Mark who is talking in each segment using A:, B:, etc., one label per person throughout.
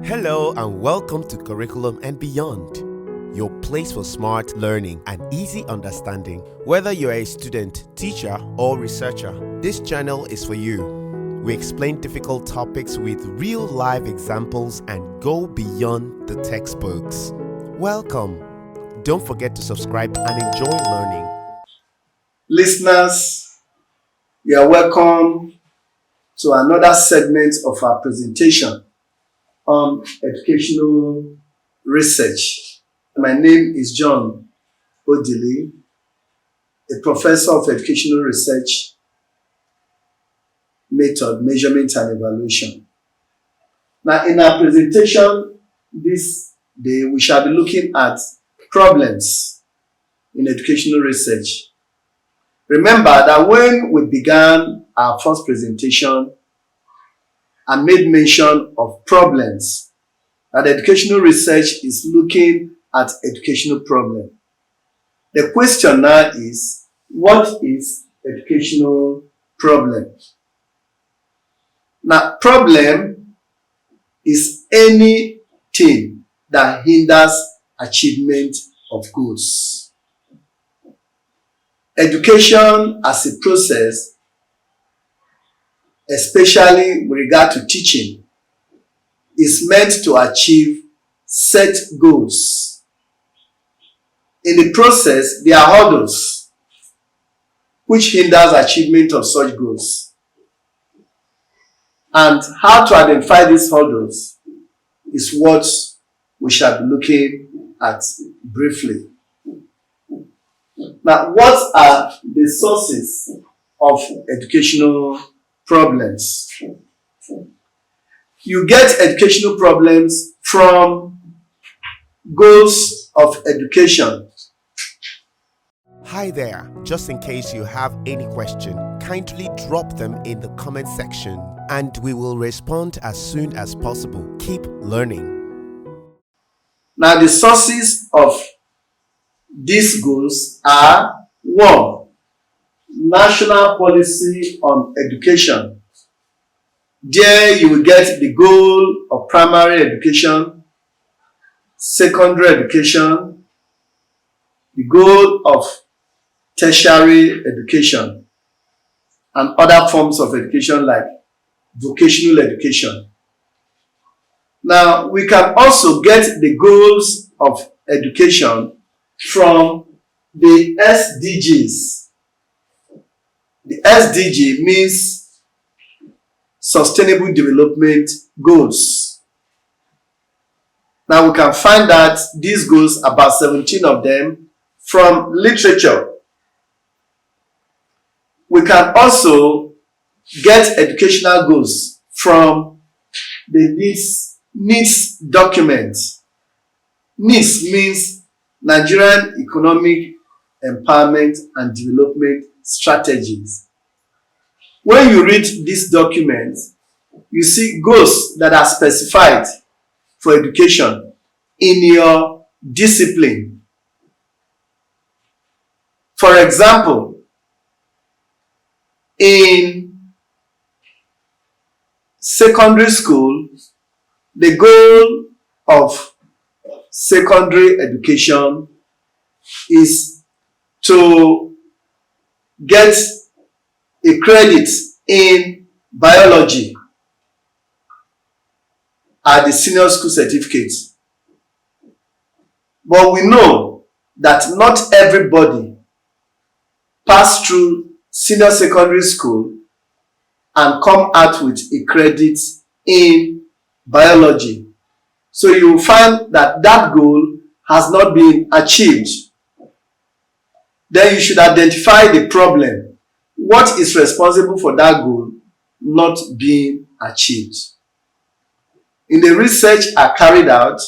A: Hello and welcome to Curriculum and Beyond, your place for smart learning and easy understanding. Whether you're a student, teacher, or researcher, this channel is for you. We explain difficult topics with real life examples and go beyond the textbooks. Welcome. Don't forget to subscribe and enjoy learning.
B: Listeners, you are welcome to another segment of our presentation on educational research. My name is John Odili, a professor of educational research, method, measurement, and evaluation. Now, in our presentation this day, we shall be looking at problems in educational research. Remember that when we began our first presentation, I made mention of problems, that educational research is looking at educational problem. The question now is, what is educational problem? Now, problem is anything that hinders achievement of goals. Education as a process, especially with regard to teaching, is meant to achieve set goals. In the process, there are hurdles which hinders achievement of such goals. And how to identify these hurdles is what we shall be looking at briefly. Now, what are the sources of educational problems? You get educational problems from goals of education.
A: Hi there. Just in case you have any question, kindly drop them in the comment section and we will respond as soon as possible. Keep learning.
B: Now, the sources of these goals are: 1. National policy on education. There you will get the goal of primary education, secondary education, the goal of tertiary education, and other forms of education like vocational education. Now, we can also get the goals of education from the SDGs. The SDG means Sustainable Development Goals. Now, we can find that these goals, about 17 of them, from literature. We can also get educational goals from the NEEDS document. NEEDS means Nigerian Economic Empowerment and Development Strategies. When you read this document, you see goals that are specified for education in your discipline. For example, in secondary school, the goal of secondary education is to get a credit in biology at the senior school certificate. But we know that not everybody pass through senior secondary school and come out with a credit in biology. So you will find that that goal has not been achieved. Then you should identify the problem. What is responsible for that goal not being achieved? In the research I carried out,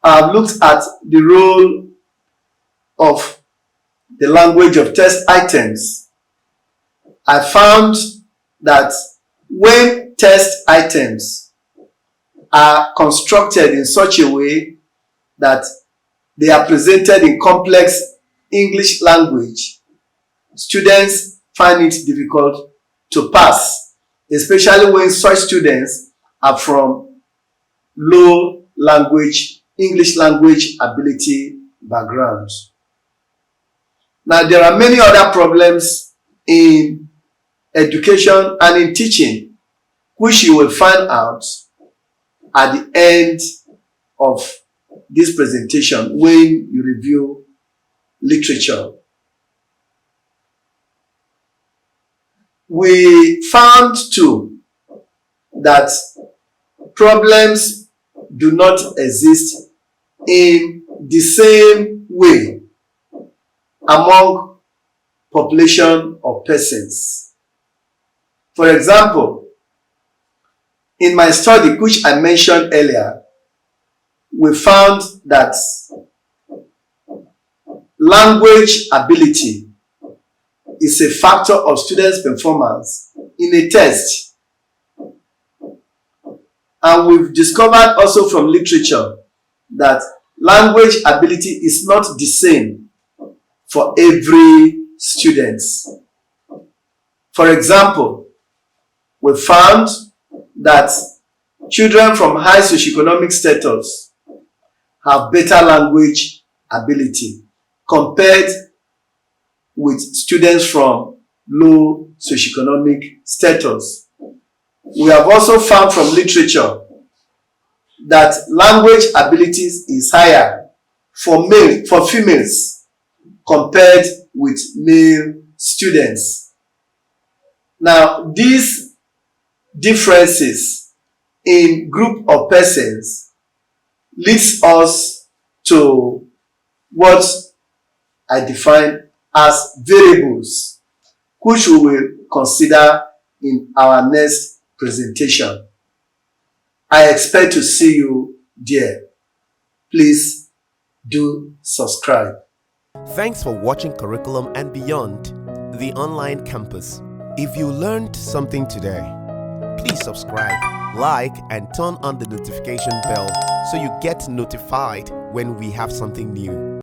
B: I've looked at the role of the language of test items. I found that when test items are constructed in such a way that they are presented in complex English language, students find it difficult to pass, especially when such students are from low English language ability backgrounds. Now, there are many other problems in education and in teaching, which you will find out at the end of this presentation when you review literature. We found too that problems do not exist in the same way among population of persons. For example, in my study, which I mentioned earlier, we found that language ability is a factor of students' performance in a test. And we've discovered also from literature that language ability is not the same for every student. For example, we found that children from high socioeconomic status have better language ability compared with students from low socioeconomic status. We have also found from literature that language abilities is higher for females compared with male students. Now, these differences in group of persons leads us to what I define as variables, which we will consider in our next presentation. I expect to see you there. Please do subscribe.
A: Thanks for watching Curriculum and Beyond, the online campus. If you learned something today, please subscribe, like, and turn on the notification bell so you get notified when we have something new.